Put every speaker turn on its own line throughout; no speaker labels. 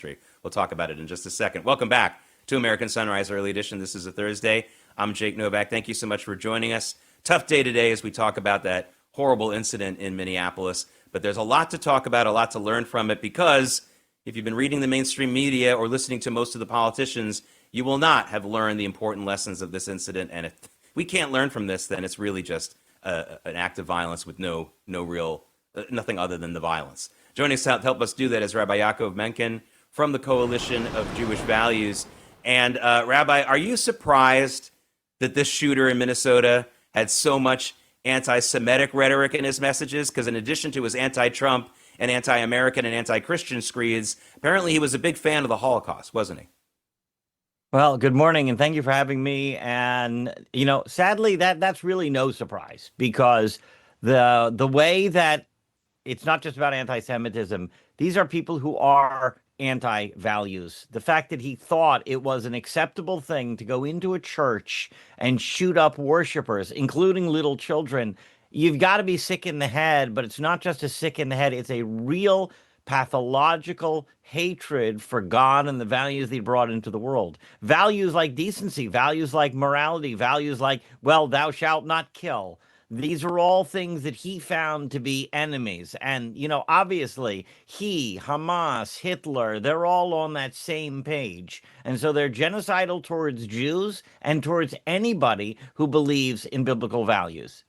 We'll talk about it in just a second. Welcome back to American Sunrise Early Edition. This is a Thursday. I'm Jake Novak. Thank you so much for joining us. Tough day today as we talk about that horrible incident in Minneapolis. But there's a lot to talk about, a lot to learn from it, because if you've been reading the mainstream media or listening to most of the politicians, you will not have learned the important lessons of this incident. And if we can't learn from this, then it's really just an act of violence with nothing other than the violence. Joining us to help us do that is Rabbi Yaakov Menken from the Coalition of Jewish Values. And Rabbi, are you surprised that this shooter in Minnesota had so much anti-Semitic rhetoric in his messages? Because in addition to his anti-Trump and anti-American and anti-Christian screeds, apparently he was a big fan of the Holocaust, wasn't he?
Well, good morning, and thank you for having me. And, sadly, that's really no surprise, because the way that it's not just about anti-Semitism. These are people who are anti-values. The fact that he thought it was an acceptable thing to go into a church and shoot up worshipers, including little children, you've got to be sick in the head. But it's not just a sick in the head. It's a real pathological hatred for God and the values that he brought into the world. Values like decency, values like morality, values like, well, thou shalt not kill. These are all things that he found to be enemies. And, obviously, Hamas, Hitler, they're all on that same page. And so they're genocidal towards Jews and towards anybody who believes in biblical values.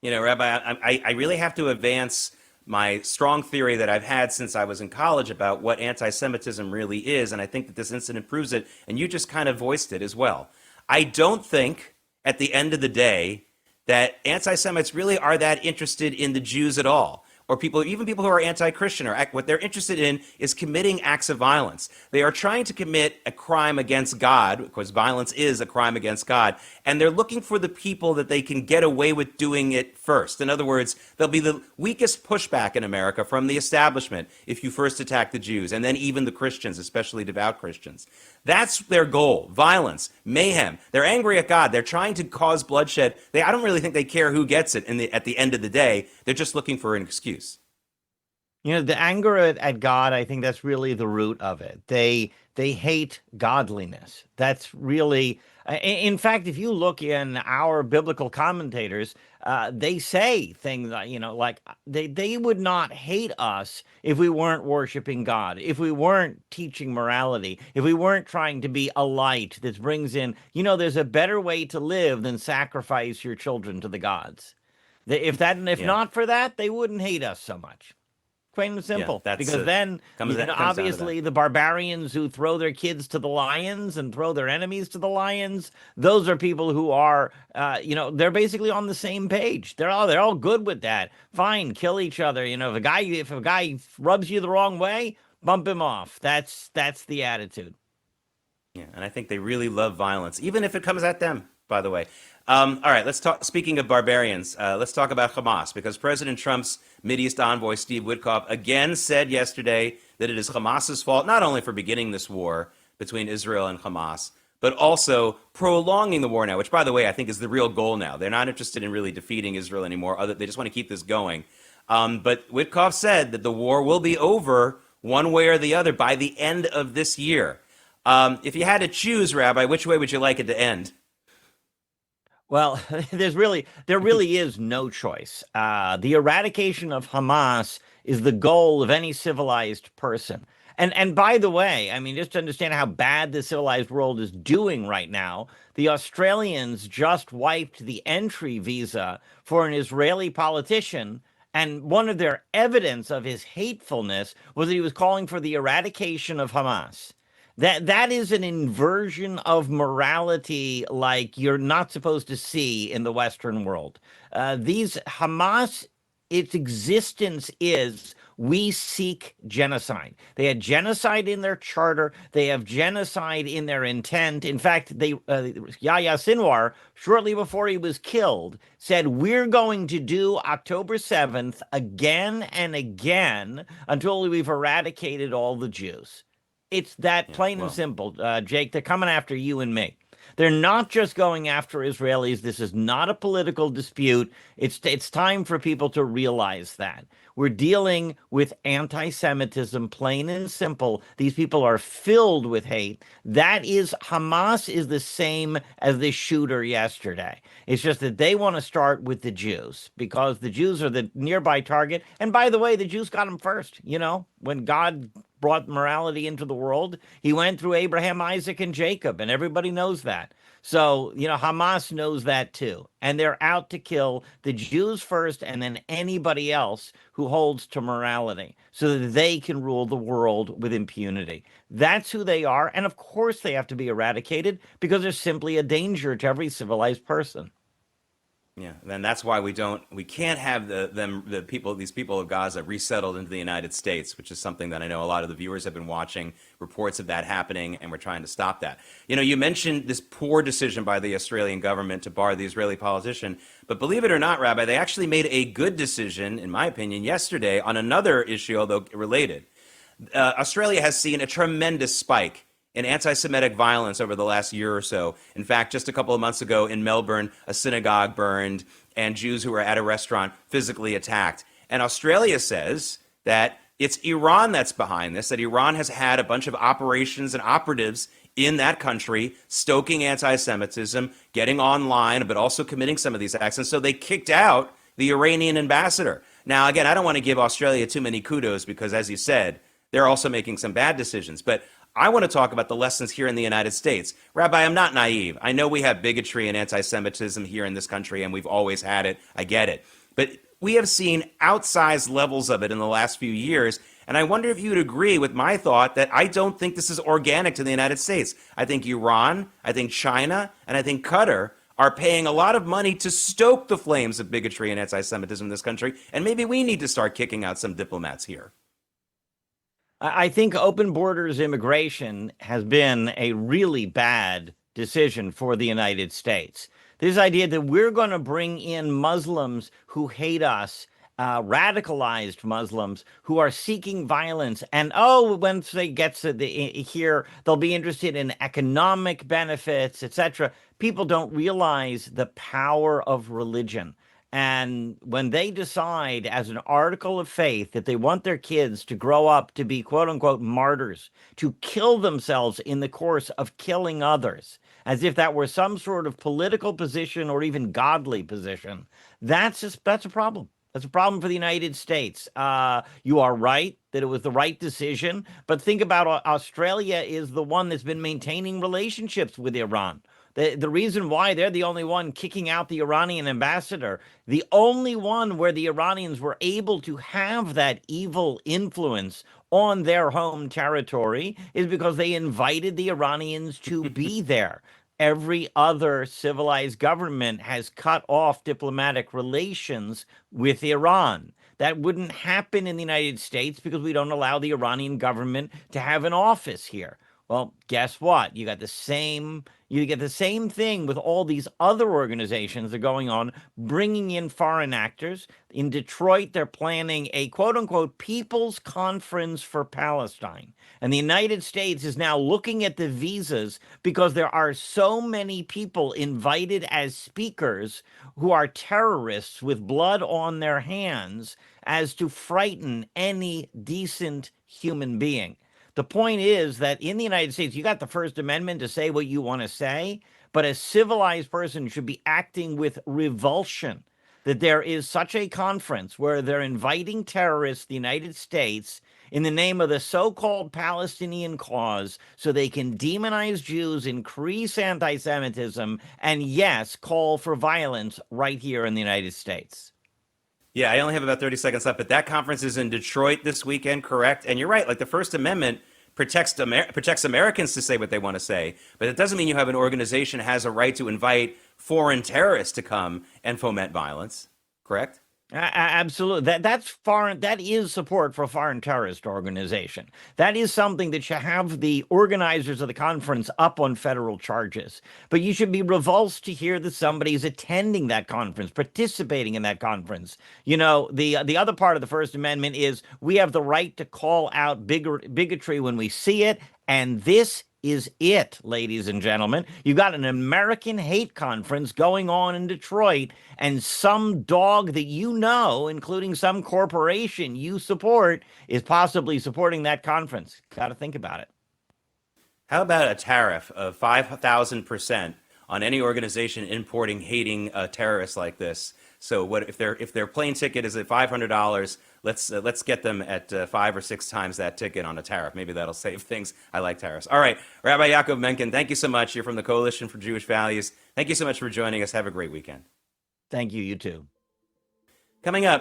Rabbi, I really have to advance my strong theory that I've had since I was in college about what anti-Semitism really is. And I think that this incident proves it. And you just kind of voiced it as well. I don't think, at the end of the day, that anti-Semites really are that interested in the Jews at all, or even people who are anti-Christian. Or what they're interested in is committing acts of violence. They are trying to commit a crime against God, because violence is a crime against God, and they're looking for the people that they can get away with doing it first. In other words, they'll be the weakest pushback in America from the establishment if you first attack the Jews, and then even the Christians, especially devout Christians. That's their goal: violence, mayhem. They're angry at God. They're trying to cause bloodshed. I don't really think they care who gets it at the end of the day. They're just looking for an excuse.
The anger at God, I think that's really the root of it. They hate godliness. That's really, in fact, if you look in our biblical commentators, they say things like they would not hate us if we weren't worshiping God, if we weren't teaching morality, if we weren't trying to be a light that brings in, there's a better way to live than sacrifice your children to the gods. If not for that, they wouldn't hate us so much. Plain and simple.
Yeah,
because then, obviously, the barbarians who throw their kids to the lions and throw their enemies to the lions, those are people who are, they're basically on the same page. They're all good with that. Fine, kill each other. If a guy rubs you the wrong way, bump him off. That's the attitude.
Yeah, and I think they really love violence, even if it comes at them, by the way. All right, let's talk. Speaking of barbarians, let's talk about Hamas, because President Trump's Mideast envoy, Steve Witkoff, again said yesterday that it is Hamas's fault, not only for beginning this war between Israel and Hamas, but also prolonging the war now, which, by the way, I think is the real goal now. They're not interested in really defeating Israel anymore. They just want to keep this going. But Witkoff said that the war will be over one way or the other by the end of this year. If you had to choose, Rabbi, which way would you like it to end?
Well, there really is no choice. The eradication of Hamas is the goal of any civilized person. And by the way, I mean, just to understand how bad the civilized world is doing right now, the Australians just wiped the entry visa for an Israeli politician. And one of their evidence of his hatefulness was that he was calling for the eradication of Hamas. That is an inversion of morality like you're not supposed to see in the Western world. Hamas, its existence is we seek genocide. They had genocide in their charter. They have genocide in their intent. In fact, Yahya Sinwar, shortly before he was killed, said, we're going to do October 7th again and again until we've eradicated all the Jews. It's that plain and simple, Jake. They're coming after you and me. They're not just going after Israelis. This is not a political dispute. It's time for people to realize that. We're dealing with anti-Semitism, plain and simple. These people are filled with hate. Hamas is the same as the shooter yesterday. It's just that they want to start with the Jews because the Jews are the nearby target. And by the way, the Jews got them first. When God brought morality into the world, he went through Abraham, Isaac, and Jacob, and everybody knows that. So, Hamas knows that too. And they're out to kill the Jews first and then anybody else who holds to morality so that they can rule the world with impunity. That's who they are. And of course, they have to be eradicated because they're simply a danger to every civilized person.
Yeah, then that's why we can't have these people of Gaza resettled into the United States, which is something that I know a lot of the viewers have been watching reports of that happening, and we're trying to stop that. You mentioned this poor decision by the Australian government to bar the Israeli politician, but believe it or not, Rabbi, they actually made a good decision, in my opinion, yesterday on another issue, although related. Australia has seen a tremendous spike in anti-Semitic violence over the last year or so. In fact, just a couple of months ago in Melbourne, a synagogue burned and Jews who were at a restaurant physically attacked. And Australia says that it's Iran that's behind this, that Iran has had a bunch of operations and operatives in that country stoking anti-Semitism, getting online, but also committing some of these acts. And so they kicked out the Iranian ambassador. Now, again, I don't want to give Australia too many kudos because, as you said, they're also making some bad decisions. But I want to talk about the lessons here in the United States. Rabbi, I'm not naive. I know we have bigotry and anti-Semitism here in this country, and we've always had it. I get it. But we have seen outsized levels of it in the last few years, and I wonder if you would agree with my thought that I don't think this is organic to the United States. I think Iran, I think China, and I think Qatar are paying a lot of money to stoke the flames of bigotry and anti-Semitism in this country, and maybe we need to start kicking out some diplomats here.
I think open borders immigration has been a really bad decision for the United States. This idea that we're going to bring in Muslims who hate us, radicalized Muslims who are seeking violence, and once they get to here, they'll be interested in economic benefits, etc. People don't realize the power of religion. And when they decide as an article of faith that they want their kids to grow up to be quote unquote martyrs, to kill themselves in the course of killing others, as if that were some sort of political position or even godly position, that's a problem. That's a problem for the United States. You are right that it was the right decision, but think about Australia is the one that's been maintaining relationships with Iran. The reason why they're the only one kicking out the Iranian ambassador, the only one where the Iranians were able to have that evil influence on their home territory is because they invited the Iranians to be there. Every other civilized government has cut off diplomatic relations with Iran. That wouldn't happen in the United States because we don't allow the Iranian government to have an office here. Well, guess what? You get the same thing with all these other organizations that are going on, bringing in foreign actors. In Detroit, they're planning a quote-unquote People's Conference for Palestine. And the United States is now looking at the visas because there are so many people invited as speakers who are terrorists with blood on their hands as to frighten any decent human being. The point is that in the United States, you got the First Amendment to say what you want to say, but a civilized person should be acting with revulsion that there is such a conference where they're inviting terrorists, the United States, in the name of the so-called Palestinian cause, so they can demonize Jews, increase anti-Semitism, and yes, call for violence right here in the United States.
Yeah, I only have about 30 seconds left, but that conference is in Detroit this weekend, correct? And you're right, like the First Amendment protects Americans to say what they want to say, but it doesn't mean you have an organization has a right to invite foreign terrorists to come and foment violence, correct?
Absolutely. That's foreign. That is support for a foreign terrorist organization. That is something that should have the organizers of the conference up on federal charges. But you should be revulsed to hear that somebody is attending that conference, participating in that conference. The other part of the First Amendment is we have the right to call out bigotry when we see it. And this is it, ladies and gentlemen. You got an American hate conference going on in Detroit, and some dog that you know, including some corporation you support, is possibly supporting that conference. Got to think about it.
How about a tariff of 5,000% on any organization importing hating terrorists like this? So what if their plane ticket is at $500? Let's get them at 5 or 6 times that ticket on a tariff. Maybe that'll save things. I like tariffs. All right, Rabbi Yaakov Menken, thank you so much. You're from the Coalition for Jewish Values. Thank you so much for joining us. Have a great weekend.
Thank you. You too.
Coming up.